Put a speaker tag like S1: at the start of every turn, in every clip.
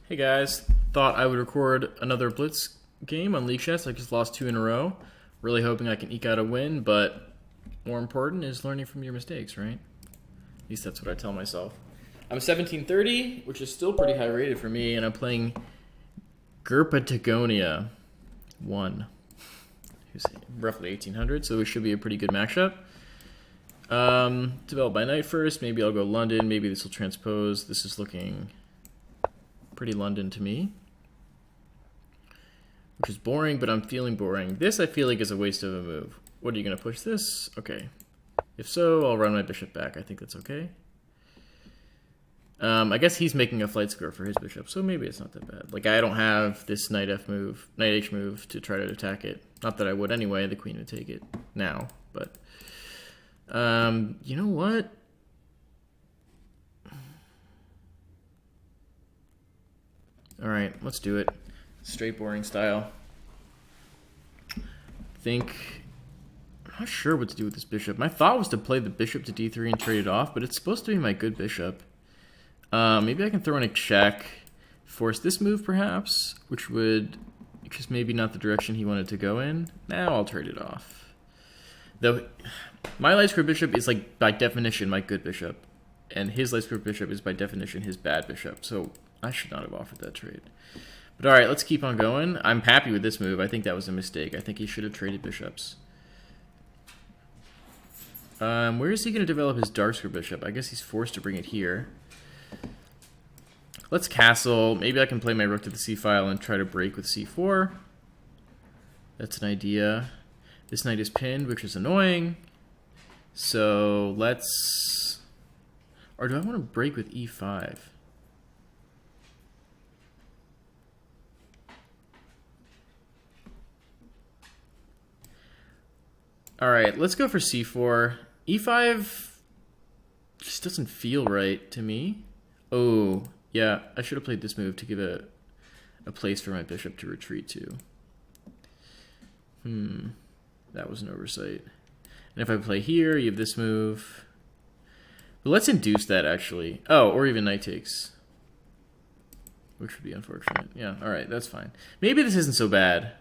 S1: Hey guys, thought I would record another Blitz game on lichess. I just lost 2 in a row. Really hoping I can eke out a win, but more important is learning from your mistakes, right? At least that's what I tell myself. I'm 1730, which is still pretty high rated for me, and I'm playing gerpatagonia1. Who's roughly 1800, so it should be a pretty good matchup. Develop by knight first. Maybe I'll go London. Maybe this will transpose. This is looking pretty London to me, which is boring, but I'm feeling boring. This I feel like is a waste of a move. What, are you going to push this? Okay. If so, I'll run my bishop back. I think that's okay. I guess he's making a flight score for his bishop, so maybe it's not that bad. Like, I don't have this knight F move, knight H move to try to attack it. Not that I would anyway. The queen would take it now, but you know what? All right, let's do it. Straight boring style. I'm not sure what to do with this bishop. My thought was to play the bishop to d3 and trade it off, but it's supposed to be my good bishop. Maybe I can throw in a check, force this move perhaps, which would just maybe not the direction he wanted to go in. Now I'll trade it off. Though my light square bishop is like by definition my good bishop, and his light square bishop is by definition his bad bishop. So I should not have offered that trade. But all right, let's keep on going. I'm happy with this move. I think that was a mistake. I think he should have traded bishops. Where is he going to develop his dark square bishop? I guess he's forced to bring it here. Let's castle. Maybe I can play my rook to the c file and try to break with c4. That's an idea. This knight is pinned, which is annoying. So let's... Or do I want to break with e5? All right, let's go for c4. e5 just doesn't feel right to me. Oh, yeah, I should have played this move to give a place for my bishop to retreat to. That was an oversight. And if I play here, you have this move. But let's induce that, actually. Oh, or even knight takes, which would be unfortunate. Yeah, all right, that's fine. Maybe this isn't so bad.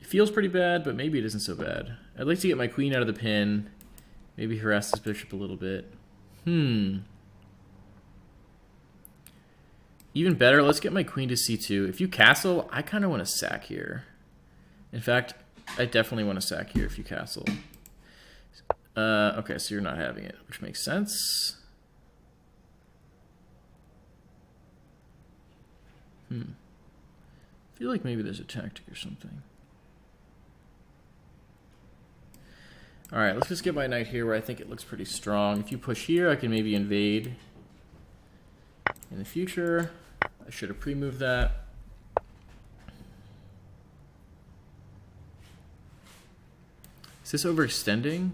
S1: It feels pretty bad, but maybe it isn't so bad. I'd like to get my queen out of the pin. Maybe harass this bishop a little bit. Even better, let's get my queen to c2. If you castle, I kind of want to sack here. In fact, I definitely want to sack here if you castle. Okay, so you're not having it, which makes sense. I feel like maybe there's a tactic or something. All right, let's just get my knight here where I think it looks pretty strong. If you push here, I can maybe invade in the future. I should have pre-moved that. Is this overextending?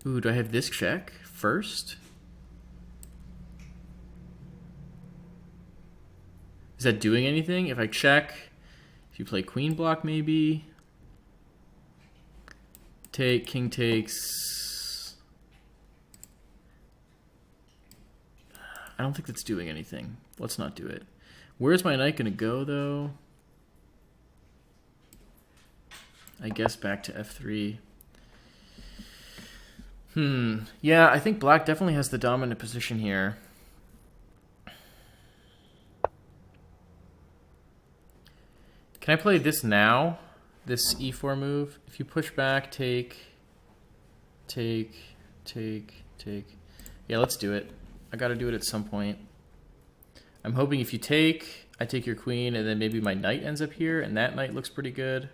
S1: Ooh, do I have this check first? Is that doing anything? If I check, if you play queen block maybe. Take, king takes. I don't think that's doing anything. Let's not do it. Where's my knight gonna go though? I guess back to f3. Yeah, I think black definitely has the dominant position here. Can I play this now? This e4 move? If you push back, take. Yeah, let's do it. I gotta do it at some point. I'm hoping if you take, I take your queen, and then maybe my knight ends up here, and that knight looks pretty good.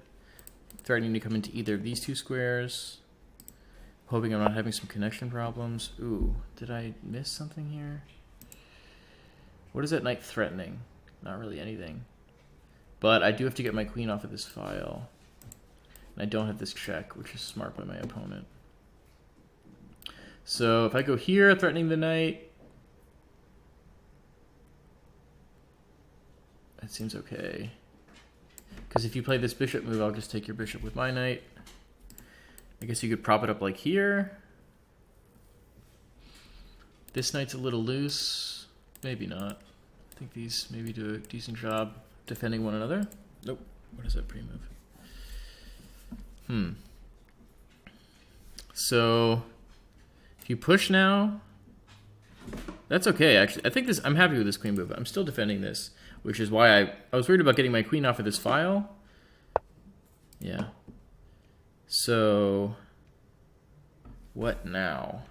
S1: Threatening to come into either of these two squares. Hoping I'm not having some connection problems. Ooh, did I miss something here? What is that knight threatening? Not really anything. But I do have to get my queen off of this file. And I don't have this check, which is smart by my opponent. So if I go here, threatening the knight, that seems okay. Because if you play this bishop move, I'll just take your bishop with my knight. I guess you could prop it up like here. This knight's a little loose. Maybe not. I think these maybe do a decent job defending one another. Nope. What is that pre-move? So if you push now, that's okay. Actually, I think this. I'm happy with this queen move. I'm still defending this, which is why I was worried about getting my queen off of this file. Yeah. So what now?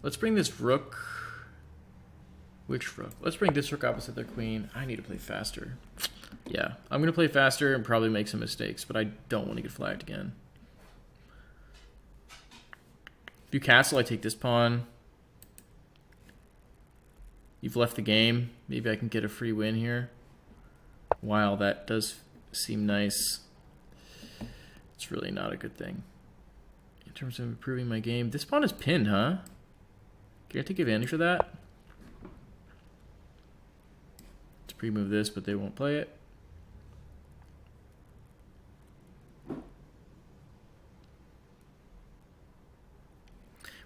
S1: Let's bring this rook. Which rook? Let's bring this rook opposite their queen. I need to play faster. Yeah, I'm going to play faster and probably make some mistakes, but I don't want to get flagged again. If you castle, I take this pawn. You've left the game. Maybe I can get a free win here. While that does seem nice, it's really not a good thing. In terms of improving my game, this pawn is pinned, huh? Can I take advantage of that? Let's pre-move this, but they won't play it.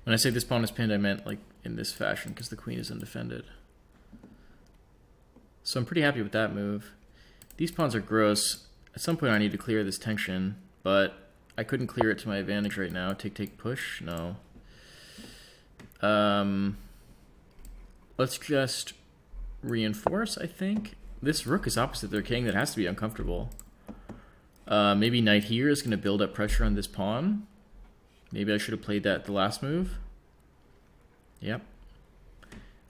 S1: When I say this pawn is pinned, I meant like in this fashion because the queen is undefended. So I'm pretty happy with that move. These pawns are gross. At some point I need to clear this tension, but I couldn't clear it to my advantage right now. Take, take, push? No. Let's just reinforce, I think. This rook is opposite their king. That has to be uncomfortable. Maybe knight here is going to build up pressure on this pawn. Maybe I should have played that the last move. Yep.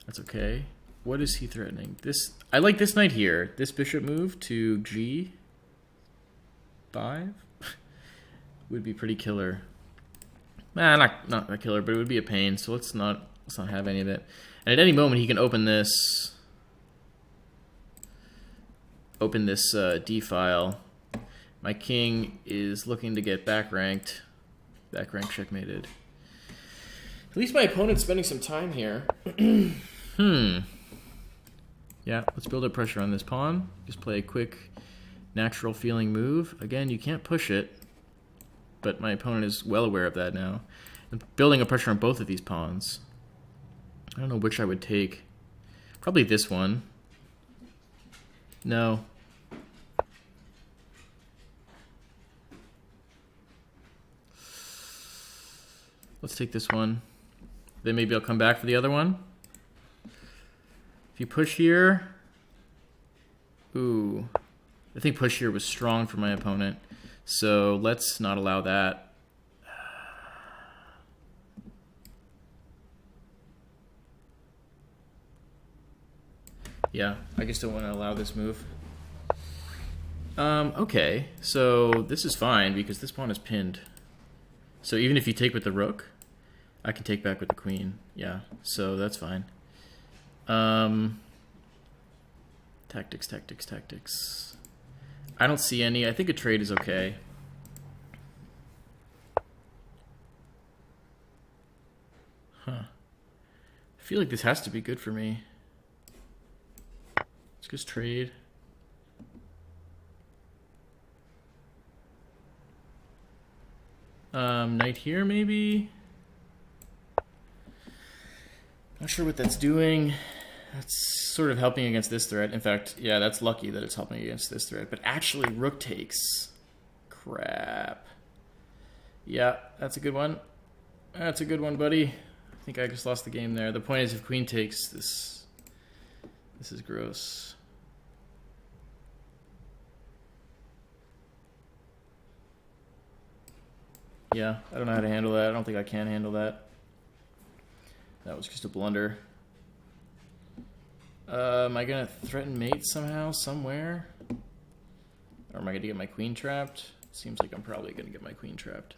S1: That's okay. What is he threatening? This, I like this knight here. This bishop move to G5 would be pretty killer. Nah, not a killer, but it would be a pain. So let's not have any of it. And at any moment he can open this D file. My king is looking to get back ranked. Back rank checkmated. At least my opponent's spending some time here. Yeah, let's build up pressure on this pawn. Just play a quick, natural feeling move. Again, you can't push it, but my opponent is well aware of that now. And building up pressure on both of these pawns. I don't know which I would take. Probably this one. No. Let's take this one. Then maybe I'll come back for the other one. If you push here... Ooh. I think push here was strong for my opponent. So let's not allow that. Yeah, I just don't want to allow this move. Okay, so this is fine because this pawn is pinned. So even if you take with the rook, I can take back with the queen. Yeah, so that's fine. Tactics, tactics, tactics. I don't see any. I think a trade is okay. Huh. I feel like this has to be good for me. Let's just trade. Knight here, maybe? Not sure what that's doing. That's sort of helping against this threat. In fact, yeah, that's lucky that it's helping against this threat. But actually, rook takes. Crap. Yeah, that's a good one. That's a good one, buddy. I think I just lost the game there. The point is, if queen takes, this is gross. Yeah, I don't know how to handle that. I don't think I can handle that. That was just a blunder. Am I going to threaten mate somehow, somewhere? Or am I going to get my queen trapped? Seems like I'm probably going to get my queen trapped.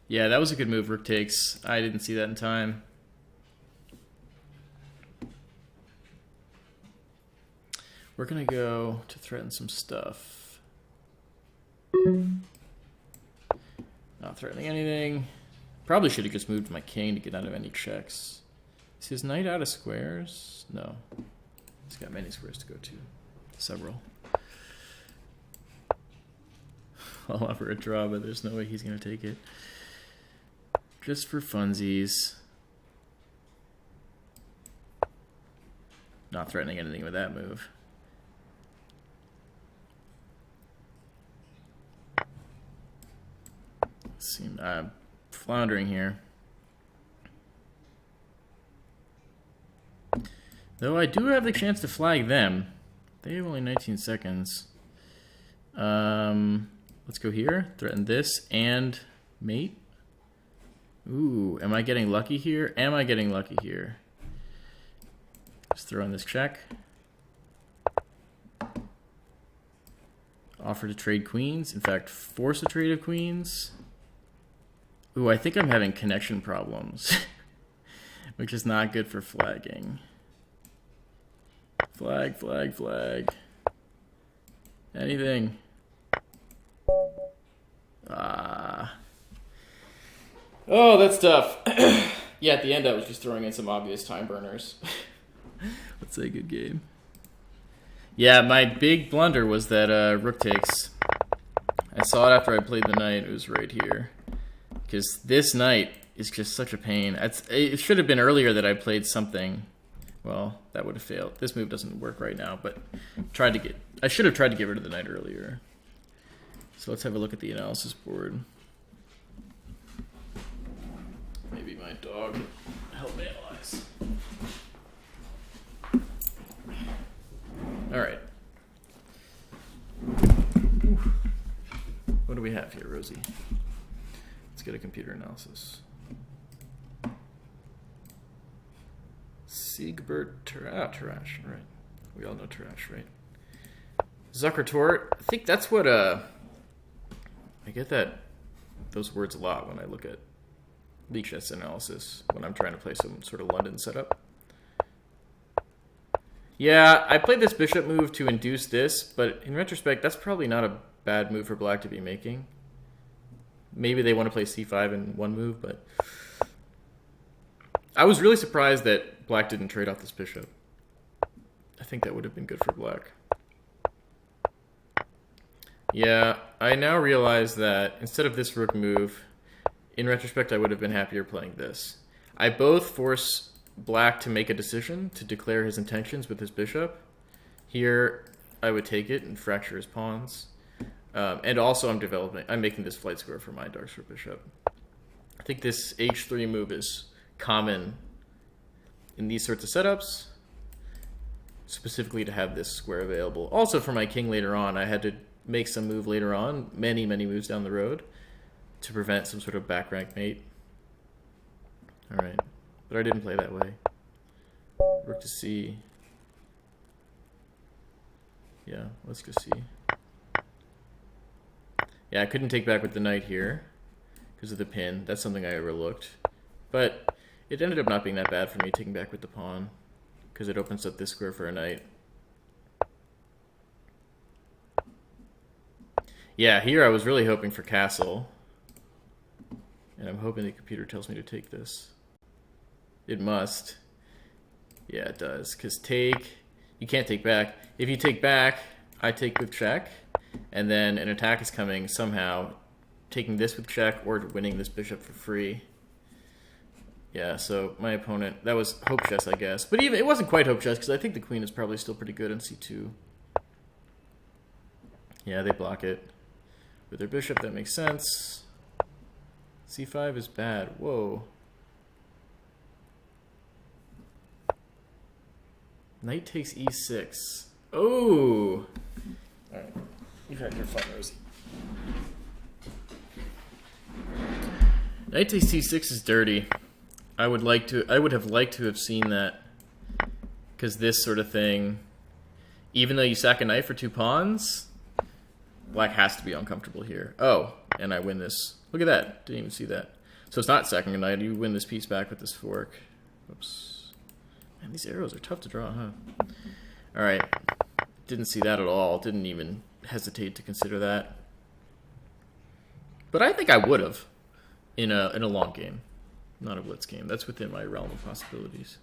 S1: Yeah, that was a good move, rook takes. I didn't see that in time. We're going to go to threaten some stuff. Not threatening anything. Probably should have just moved my king to get out of any checks. Is his knight out of squares? No. He's got many squares to go to. Several. I'll offer a draw, but there's no way he's going to take it. Just for funsies. Not threatening anything with that move. I'm floundering here. Though I do have the chance to flag them. They have only 19 seconds. Let's go here. Threaten this and mate. Ooh, am I getting lucky here? Am I getting lucky here? Just throw in this check. Offer to trade queens. In fact, force a trade of queens. Ooh, I think I'm having connection problems, which is not good for flagging. Flag, flag, flag. Anything. Oh, that's tough. Yeah, at the end I was just throwing in some obvious time burners. Let's say good game. Yeah, my big blunder was that rook takes. I saw it after I played the knight. It was right here. Because this knight is just such a pain. It should have been earlier that I played something. Well, that would have failed. This move doesn't work right now, but I should have tried to get rid of the knight earlier. So let's have a look at the analysis board. Maybe my dog can help me analyze. All right. What do we have here, Rosie? Let's get a computer analysis. Siegbert Tarash, right. We all know Tarash, right? Zucker Tort. I think that's what I get those words a lot when I look at lichess analysis when I'm trying to play some sort of London setup. Yeah, I played this bishop move to induce this, but in retrospect, that's probably not a bad move for black to be making. Maybe they want to play c5 in one move, but I was really surprised that black didn't trade off this bishop. I think that would have been good for black. Yeah, I now realize that instead of this rook move, in retrospect, I would have been happier playing this. I both force black to make a decision to declare his intentions with his bishop. Here, I would take it and fracture his pawns. And also I'm making this flight square for my darks for bishop. I think this h3 move is common in these sorts of setups, specifically to have this square available. Also for my king later on, I had to make some move later on, many moves down the road, to prevent some sort of back rank mate. Alright, but I didn't play that way. Rook to c. Yeah, let's go c. Yeah, I couldn't take back with the knight here because of the pin. That's something I overlooked. But it ended up not being that bad for me taking back with the pawn because it opens up this square for a knight. Yeah, here I was really hoping for castle. And I'm hoping the computer tells me to take this. It must. Yeah, it does. Because you can't take back. If you take back, I take with check. And then an attack is coming somehow, taking this with check or winning this bishop for free. Yeah, so my opponent, that was hope chess, I guess. But even it wasn't quite hope chess because I think the queen is probably still pretty good on c2. Yeah, they block it with their bishop. That makes sense. c5 is bad. Whoa. Knight takes e6. Oh. All right. You've had your fun, Rosie. Knight takes c6 is dirty. I would have liked to have seen that, because this sort of thing, even though you sack a knight for 2 pawns, black has to be uncomfortable here. Oh, and I win this. Look at that. Didn't even see that. So it's not sacking a knight. You win this piece back with this fork. Oops. Man, these arrows are tough to draw, huh? All right. Didn't see that at all. Didn't even hesitate to consider that. But I think I would have in a long game, not a blitz game. That's within my realm of possibilities.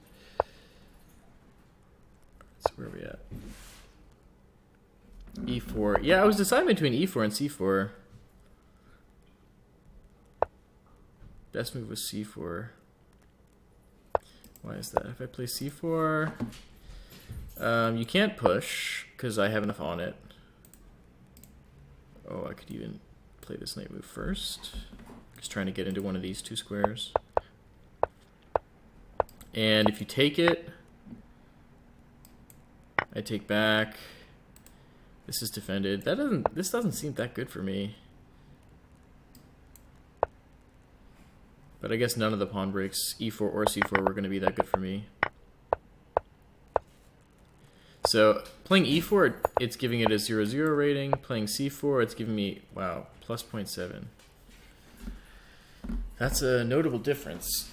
S1: So where are we at? E4. Yeah, I was deciding between E4 and C4. Best move was c4. Why is that? If I play c4, you can't push because I have enough on it. Oh, I could even play this knight move first. Just trying to get into one of these two squares. And if you take it, I take back. This is defended. This doesn't seem that good for me. But I guess none of the pawn breaks, e4 or c4, were going to be that good for me. So playing e4, it's giving it a 0-0 rating. Playing c4, it's giving me, wow, plus 0.7. That's a notable difference.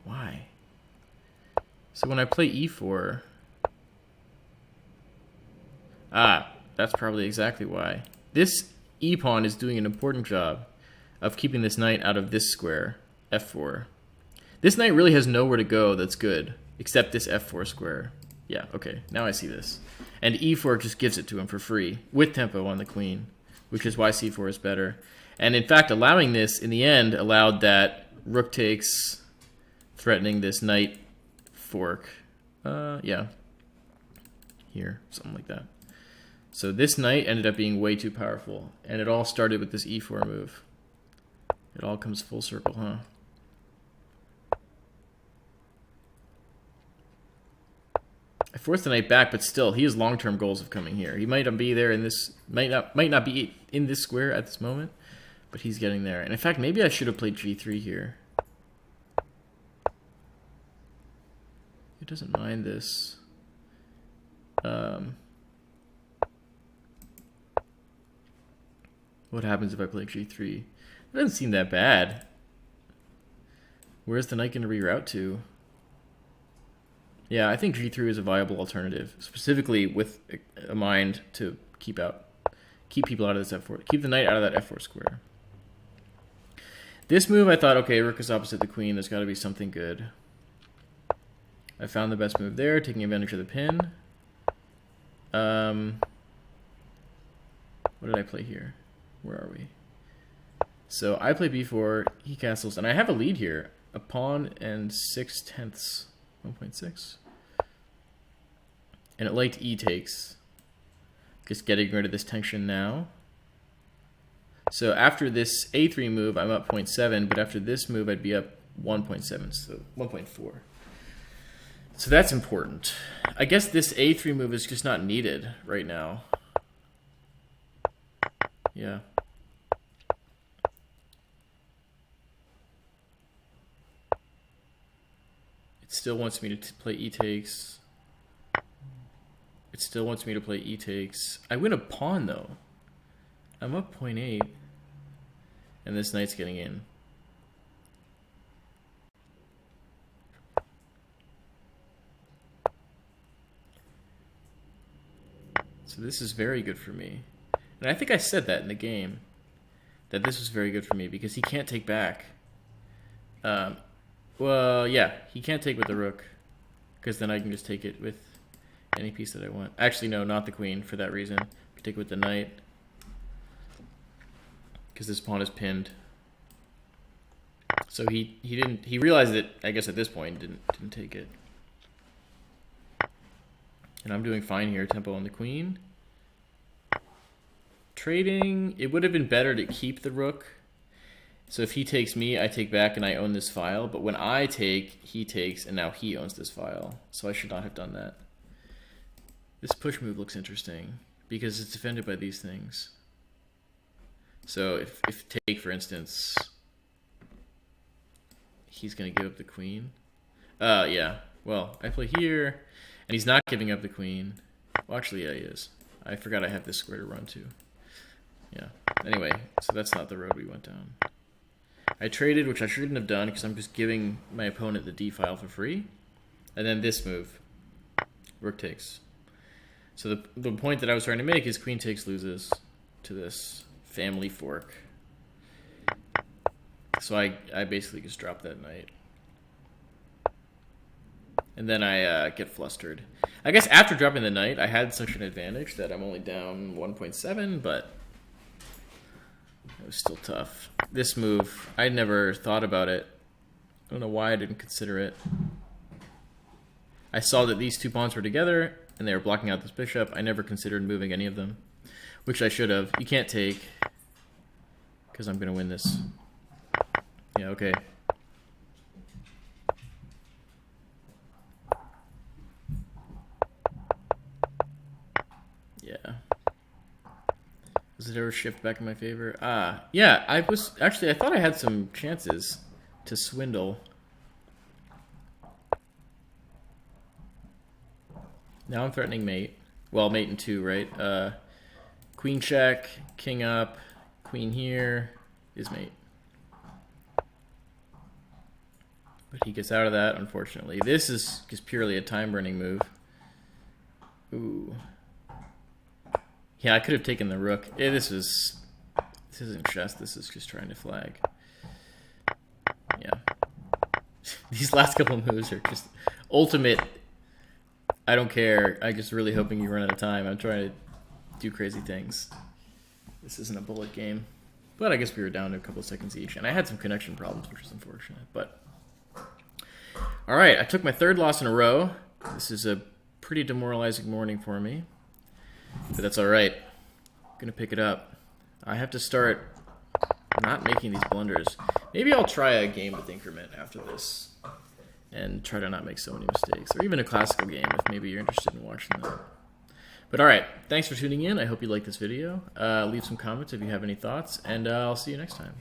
S1: Why? So when I play e4, that's probably exactly why. This e-pawn is doing an important job of keeping this knight out of this square, f4. This knight really has nowhere to go that's good, except this f4 square. Yeah, okay, now I see this. And e4 just gives it to him for free, with tempo on the queen, which is why c4 is better. And in fact, allowing this, in the end, allowed that rook takes, threatening this knight fork. Yeah. Here, something like that. So this knight ended up being way too powerful, and it all started with this e4 move. It all comes full circle, huh? I forced the knight back, but still, he has long-term goals of coming here. He might not be there in this, might not be in this square at this moment, but he's getting there. And in fact, maybe I should have played g3 here. He doesn't mind this. What happens if I play g3? It doesn't seem that bad. Where's the knight going to reroute to? Yeah, I think g3 is a viable alternative, specifically with a mind to keep people out of this f4, keep the knight out of that f4 square. This move, I thought, okay, rook is opposite the queen. There's got to be something good. I found the best move there, taking advantage of the pin. What did I play here? Where are we? So I play b4, he castles, and I have a lead here. A pawn and 6/10, 1.6. And it liked e takes. Just getting rid of this tension now. So after this a3 move, I'm up 0.7, but after this move, I'd be up 1.7, so 1.4. So that's important. I guess this a3 move is just not needed right now. Yeah. It still wants me to play e takes. It still wants me to play e takes. I win a pawn though. I'm up 0.8. And this knight's getting in. So this is very good for me. And I think I said that in the game, that this was very good for me because he can't take back. Well, yeah, he can't take with the rook because then I can just take it with any piece that I want. Actually, no, not the queen for that reason. I can take it with the knight because this pawn is pinned. So he realized it, I guess at this point, didn't take it. And I'm doing fine here, tempo on the queen. Trading, it would have been better to keep the rook. So if he takes me, I take back and I own this file. But when I take, he takes, and now he owns this file. So I should not have done that. This push move looks interesting because it's defended by these things. So if take, for instance, he's going to give up the queen. Yeah, well, I play here, and he's not giving up the queen. Well, actually, yeah, he is. I forgot I have this square to run to. Yeah. Anyway, so that's not the road we went down. I traded, which I shouldn't have done because I'm just giving my opponent the d file for free. And then this move, rook takes. So the point that I was trying to make is queen takes loses to this family fork. So I basically just drop that knight. And then I get flustered. I guess after dropping the knight, I had such an advantage that I'm only down 1.7, but It was still tough. This move, I never thought about it. I don't know why I didn't consider it. I saw that these two pawns were together, and they were blocking out this bishop. I never considered moving any of them, which I should have. You can't take, because I'm going to win this. Yeah, okay. Yeah. Does it ever shift back in my favor? Yeah, I thought I had some chances to swindle. Now I'm threatening mate. Well, mate in 2, right? Queen check, king up, queen here is mate. But he gets out of that, unfortunately. This is just purely a time-burning move. Ooh. Yeah, I could have taken the rook. Yeah, this isn't chess. This is just trying to flag. Yeah. These last couple moves are just ultimate. I don't care. I'm just really hoping you run out of time. I'm trying to do crazy things. This isn't a bullet game. But I guess we were down to a couple of seconds each. And I had some connection problems, which was unfortunate. But all right, I took my 3rd loss in a row. This is a pretty demoralizing morning for me. But that's all right. I'm going to pick it up. I have to start not making these blunders. Maybe I'll try a game with increment after this and try to not make so many mistakes. Or even a classical game if maybe you're interested in watching that. But all right, thanks for tuning in. I hope you liked this video. Leave some comments if you have any thoughts, and I'll see you next time.